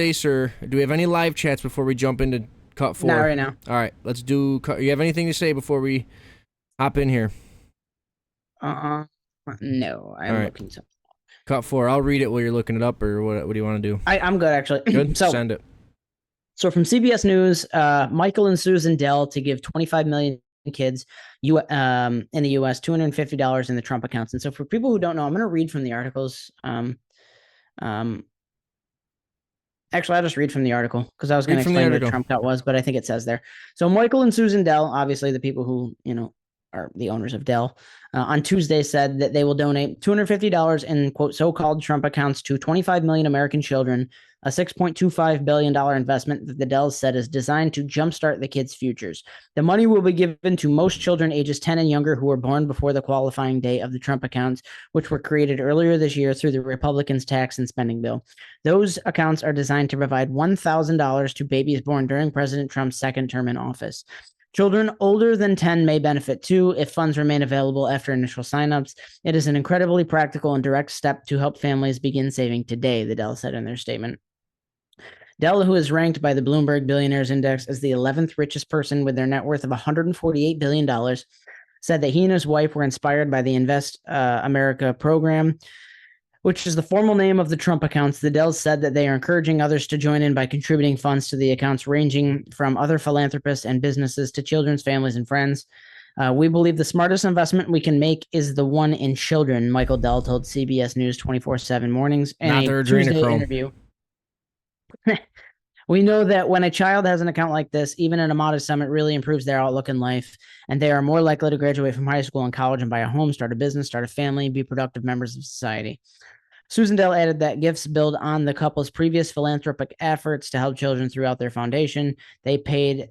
Hey, sir, do we have any live chats before we jump into cut Not four? right now. All right, let's do. You have anything to say before we hop in here? Uh-uh. No, All I'm right, looking something. cut four. I'll read it while you're looking it up, or what? What do you want to do? I'm good actually. Good. Send it. So from CBS News, Michael and Susan Dell to give 25 million kids in the US $250 in the Trump accounts. And so for people who don't know, I'm going to read from the articles. Um, Actually, I'll just read from the article because I was going Read to from the explain what a article. Trump cut was, but I think it says there. So Michael and Susan Dell, obviously the people who, are the owners of Dell, on Tuesday said that they will donate $250 in, quote, so-called Trump accounts to 25 million American children, a $6.25 billion investment that the Dells said is designed to jumpstart the kids' futures. The money will be given to most children ages 10 and younger who were born before the qualifying date of the Trump accounts, which were created earlier this year through the Republicans' tax and spending bill. Those accounts are designed to provide $1,000 to babies born during President Trump's second term in office. Children older than 10 may benefit too if funds remain available after initial signups. It is an incredibly practical and direct step to help families begin saving today, the Dell said in their statement. Dell, who is ranked by the Bloomberg Billionaires Index as the 11th richest person with their net worth of $148 billion, said that he and his wife were inspired by the Invest America program, which is the formal name of the Trump accounts. The Dells said that they are encouraging others to join in by contributing funds to the accounts, ranging from other philanthropists and businesses to children's families and friends. We believe the smartest investment we can make is the one in children, Michael Dell told CBS News 24/7 Mornings in Not a their Tuesday adrenochrome. interview. We know that when a child has an account like this, even in a modest sum, it really improves their outlook in life, and they are more likely to graduate from high school and college and buy a home, start a business, start a family, and be productive members of society. Susan Dell added that gifts build on the couple's previous philanthropic efforts to help children throughout their foundation. They paid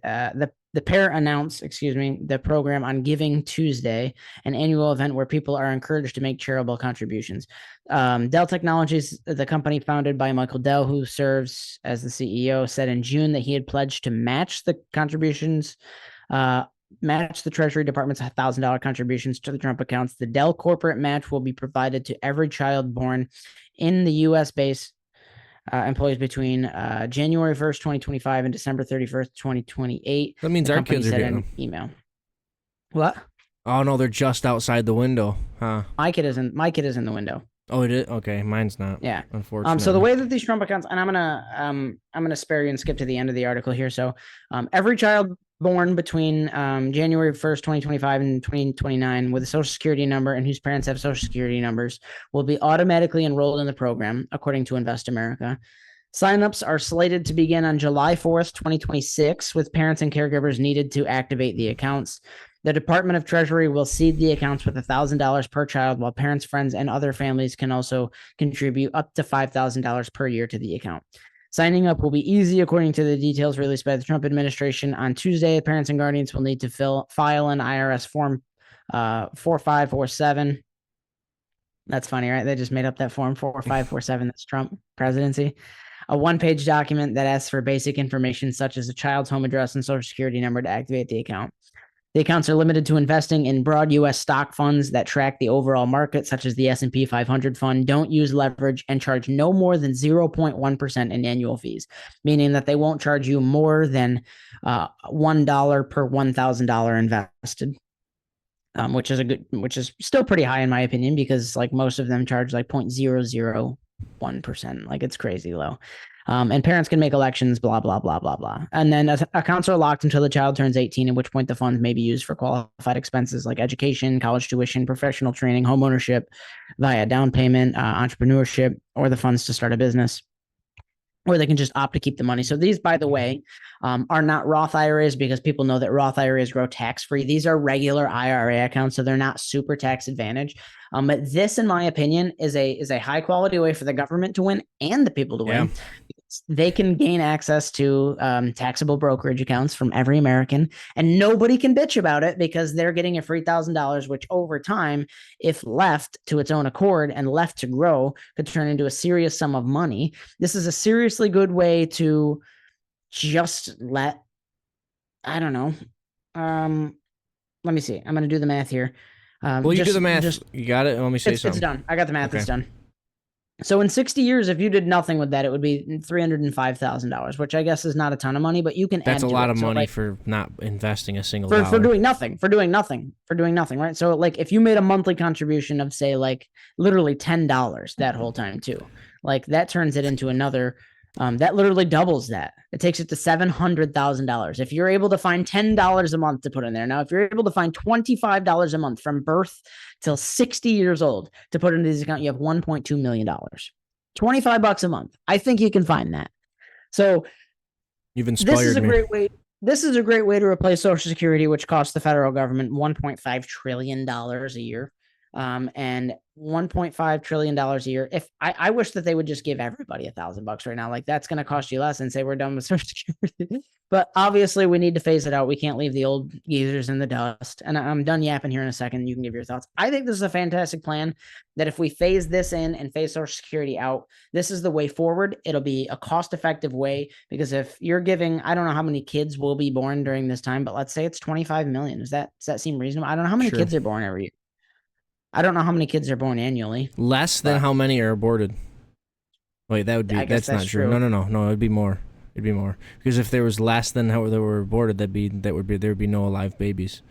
the pair announced, the program on Giving Tuesday, an annual event where people are encouraged to make charitable contributions. Dell Technologies, the company founded by Michael Dell, who serves as the CEO, said in June that he had pledged to match the contributions match the Treasury Department's $1,000 contributions to the Trump accounts. The Dell corporate match will be provided to every child born in the U.S. base employees between January 1st, 2025 and December 31st, 2028. That means The our company kids are said in getting an them. email. What? Oh no, they're just outside the window, huh? My kid is in the window. Oh, it is. Okay, mine's not. Yeah. So the Unfortunately. way that these Trump accounts, and I'm gonna spare you and skip to the end of the article here. So every child born between January 1st, 2025 and 2029 with a social security number and whose parents have social security numbers will be automatically enrolled in the program, according to Invest America. Signups are slated to begin on July 4th, 2026, with parents and caregivers needed to activate the accounts. The Department of Treasury will seed the accounts with $1,000 per child, while parents, friends, and other families can also contribute up to $5,000 per year to the account. Signing up will be easy, according to the details released by the Trump administration. On Tuesday, parents and guardians will need to file an IRS form 4547. That's funny, right? They just made up that form 4547. That's Trump presidency. A one-page document that asks for basic information such as a child's home address and social security number to activate the account. The accounts are limited to investing in broad U.S. stock funds that track the overall market, such as the S&P 500 fund, don't use leverage, and charge no more than 0.1% in annual fees, meaning that they won't charge you more than $1 per $1,000 invested. Which is still pretty high in my opinion, because like most of them charge like 0.001%. Like it's crazy low. And parents can make elections, blah, blah, blah, blah, blah. And then accounts are locked until the child turns 18, at which point the funds may be used for qualified expenses like education, college tuition, professional training, home ownership via down payment, entrepreneurship, or the funds to start a business. Or they can just opt to keep the money. So these, by the way, are not Roth IRAs, because people know that Roth IRAs grow tax-free. These are regular IRA accounts, so they're not super tax advantage. But this, in my opinion, is a high quality way for the government to win and the people to Yeah. win. They can gain access to taxable brokerage accounts from every American, and nobody can bitch about it because they're getting a free $1,000, which over time, if left to its own accord and left to grow, could turn into a serious sum of money. This is a seriously good way to just I don't know. Let me see. I'm going to do the math here. Well, you do the math. You got it. Let me say It's something. done. I got the math. Okay. It's done. So in 60 years, if you did nothing with that, it would be $305,000, which I guess is not a ton of money, but you can That's add a to lot it. of So money like for not investing a single for dollar. doing nothing, right? So like if you made a monthly contribution of say like literally $10 that whole time too, like that turns it into another. That literally doubles that. It takes it to $700,000. If you're able to find $10 a month to put in there. Now, if you're able to find $25 a month from birth till 60 years old to put into this account, you have $1.2 million. $25 a month. I think you can find that. So You've this is inspired a me. great way. This is a great way to replace Social Security, which costs the federal government $1.5 trillion a year, and $1.5 trillion a year. If I wish that they would just give everybody $1,000 right now, like that's going to cost you less, and say we're done with Social Security. But obviously, we need to phase it out. We can't leave the old geezers in the dust. And I'm done yapping here in a second. You can give your thoughts. I think this is a fantastic plan. That if we phase this in and phase Social Security out, this is the way forward. It'll be a cost-effective way because if you're giving, I don't know how many kids will be born during this time, but let's say it's 25 million. Does that seem reasonable? I don't know how many Sure. kids are born every year. I don't know how many kids are born annually. Less than how many are aborted? Wait, that would be. I guess That's not that's true. true. No. It'd be more. It'd be more because if there was less than how they were aborted, there would be no alive babies.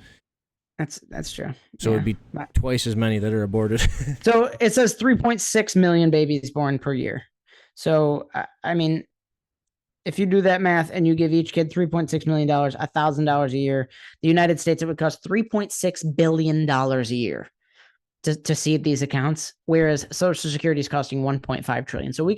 That's true. So it'd be twice as many that are aborted. So it says 3.6 million babies born per year. So I mean, if you do that math and you give each kid $3.6 million, $1,000 a year, the United States, it would cost $3.6 billion a year to seed these accounts, whereas Social Security is costing 1.5 trillion. So we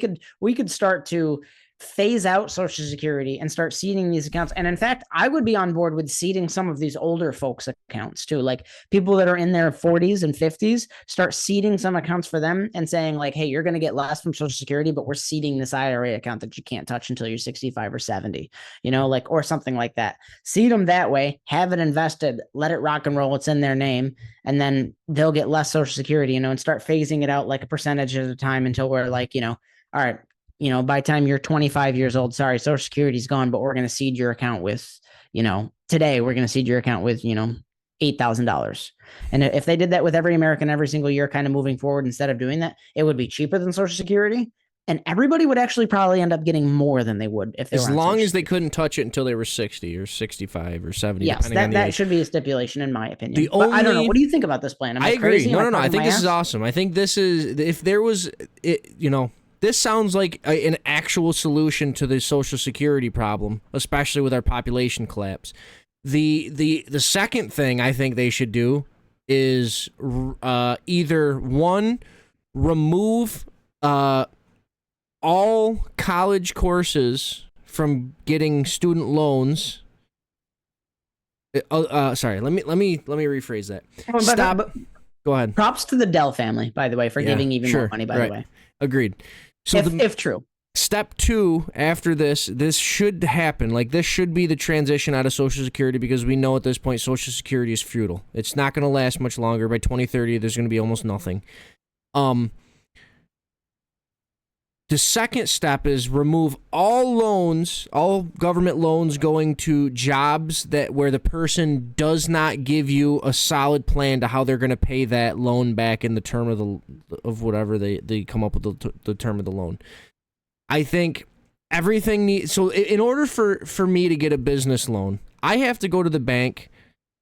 could start to phase out Social Security and start seeding these accounts. And in fact, I would be on board with seeding some of these older folks' accounts too. Like people that are in their 40s and 50s, start seeding some accounts for them and saying, like, hey, you're going to get less from Social Security, but we're seeding this IRA account that you can't touch until you're 65 or 70, like, or something like that. Seed them that way, have it invested, let it rock and roll. It's in their name. And then they'll get less Social Security, and start phasing it out like a percentage at a time until we're like, all right, by the time you're 25 years old, sorry, Social Security's gone, but we're going to seed your account with, today we're going to seed your account with, $8,000. And if they did that with every American every single year, kind of moving forward, instead of doing that, it would be cheaper than Social Security. And everybody would actually probably end up getting more than they would if they as long as they couldn't touch it until they were 60 or 65 or 70. Yes, that should be a stipulation in my opinion. But I don't know. What do you think about this plan? I agree. Crazy? No. I think this is awesome. I think this is, if there was, this sounds like an actual solution to the Social Security problem, especially with our population collapse. The second thing I think they should do is either one, remove all college courses from getting student loans. Sorry. Let me rephrase that. Stop. Go ahead. Props to the Dell family, by the way, for giving even more money. By the way, agreed. So if true. Step 2 after this should happen. Like, this should be the transition out of Social Security, because we know at this point Social Security is futile. It's not going to last much longer. By 2030, there's going to be almost nothing. The second step is remove all loans, all government loans going to jobs where the person does not give you a solid plan to how they're going to pay that loan back in the term of whatever they come up with the term of the loan. I think everything needs. So in order for me to get a business loan, I have to go to the bank.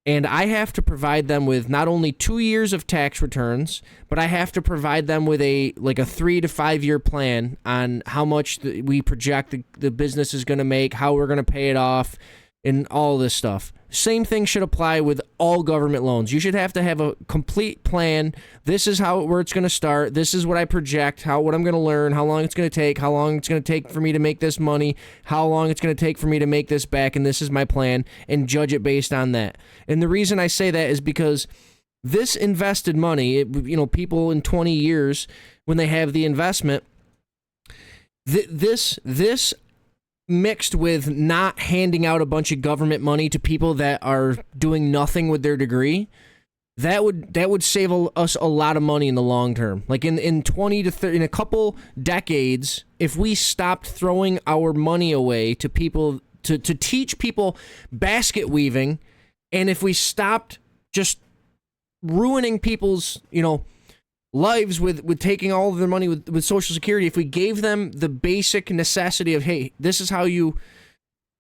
And I have to provide them with not only 2 years of tax returns, but I have to provide them with a 3 to 5 year plan on how much we project the business is going to make, how we're going to pay it off, and all this stuff. Same thing should apply with all government loans. You should have to have a complete plan. This is where it's going to start. This is what I project, what I'm going to learn, how long it's going to take, how long it's going to take for me to make this money, how long it's going to take for me to make this back, and this is my plan, and judge it based on that. And the reason I say that is because this invested money, people in 20 years, when they have the investment, this mixed with not handing out a bunch of government money to people that are doing nothing with their degree, that would save us a lot of money in the long term. Like in 20 to 30, in a couple decades, if we stopped throwing our money away to people to teach people basket weaving, and if we stopped just ruining people's lives with taking all of their money with Social Security. If we gave them the basic necessity of, hey, this is how you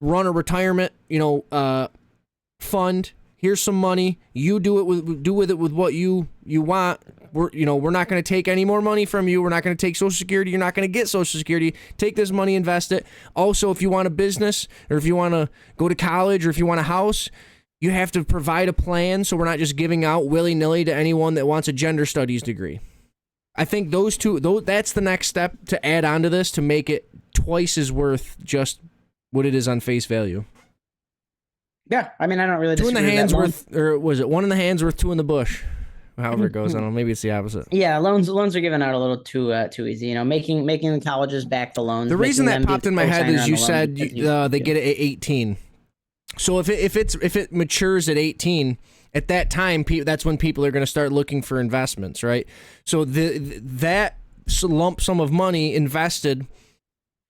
run a retirement, fund. Here's some money. You do with it with what you want. We're not going to take any more money from you. We're not going to take Social Security. You're not going to get Social Security. Take this money, invest it. Also, if you want a business, or if you want to go to college, or if you want a house, you have to provide a plan, so we're not just giving out willy-nilly to anyone that wants a gender studies degree. I think that's the next step to add on to this to make it twice as worth just what it is on face value. Yeah, I mean, I don't really two in disagree the hands with worth, or was it one in the hands worth two in the bush? However it goes, I don't know. Maybe it's the opposite. Yeah, loans are given out a little too easy. Making the colleges back the loans. The reason that popped in my head is you said they get it at 18. So if it matures at 18, at that time, that's when people are going to start looking for investments, right? So that lump sum of money invested,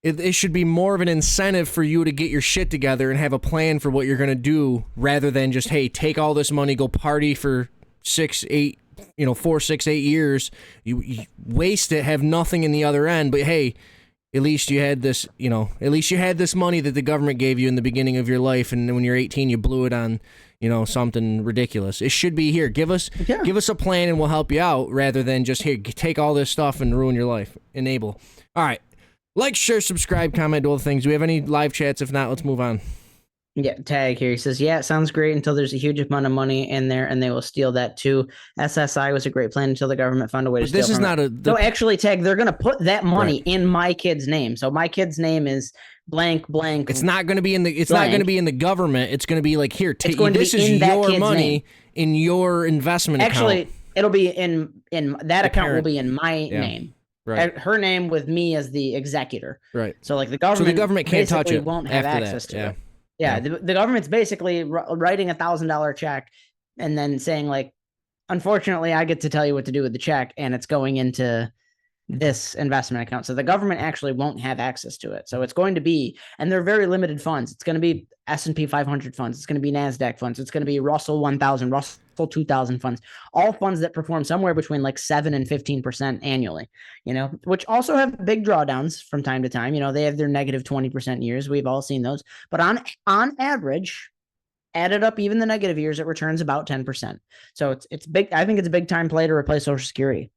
it should be more of an incentive for you to get your shit together and have a plan for what you're going to do, rather than just, hey, take all this money, go party for 4, 6, 8 years. You waste it, have nothing in the other end, but hey, at least you had this, money that the government gave you in the beginning of your life, and then when you're 18, you blew it on, something ridiculous. It should be, here, give us a plan and we'll help you out, rather than just, here, take all this stuff and ruin your life. Enable. All right. Like, share, subscribe, comment, do all the things. Do we have any live chats? If not, let's move on. Yeah, tag here. He says, yeah, it sounds great until there's a huge amount of money in there and they will steal that too. SSI was a great plan until the government found a way to steal. This is not No, actually, tag, they're going to put that money in my kid's name. So my kid's name is blank. It's not going to be in the not going to be in the government. It's going to be like, here, this is your money in your investment account. Actually, it'll be in that account will be in my name. Right. Her name with me as the executor. Right. So like the government can't touch it. Won't have access to it. Yeah. The government's basically writing $1,000 check and then saying, like, unfortunately, I get to tell you what to do with the check, and it's going into this investment account. So the government actually won't have access to it. So it's going to be, and they're very limited funds. It's going to be S&P 500 funds. It's going to be NASDAQ funds. It's going to be Russell 1000, Russell 2000 funds, all funds that perform somewhere between like 7 and 15% annually, which also have big drawdowns from time to time. They have their negative 20% years. We've all seen those, but on average, added up, even the negative years, it returns about 10%. So it's big. I think it's a big time play to replace Social Security.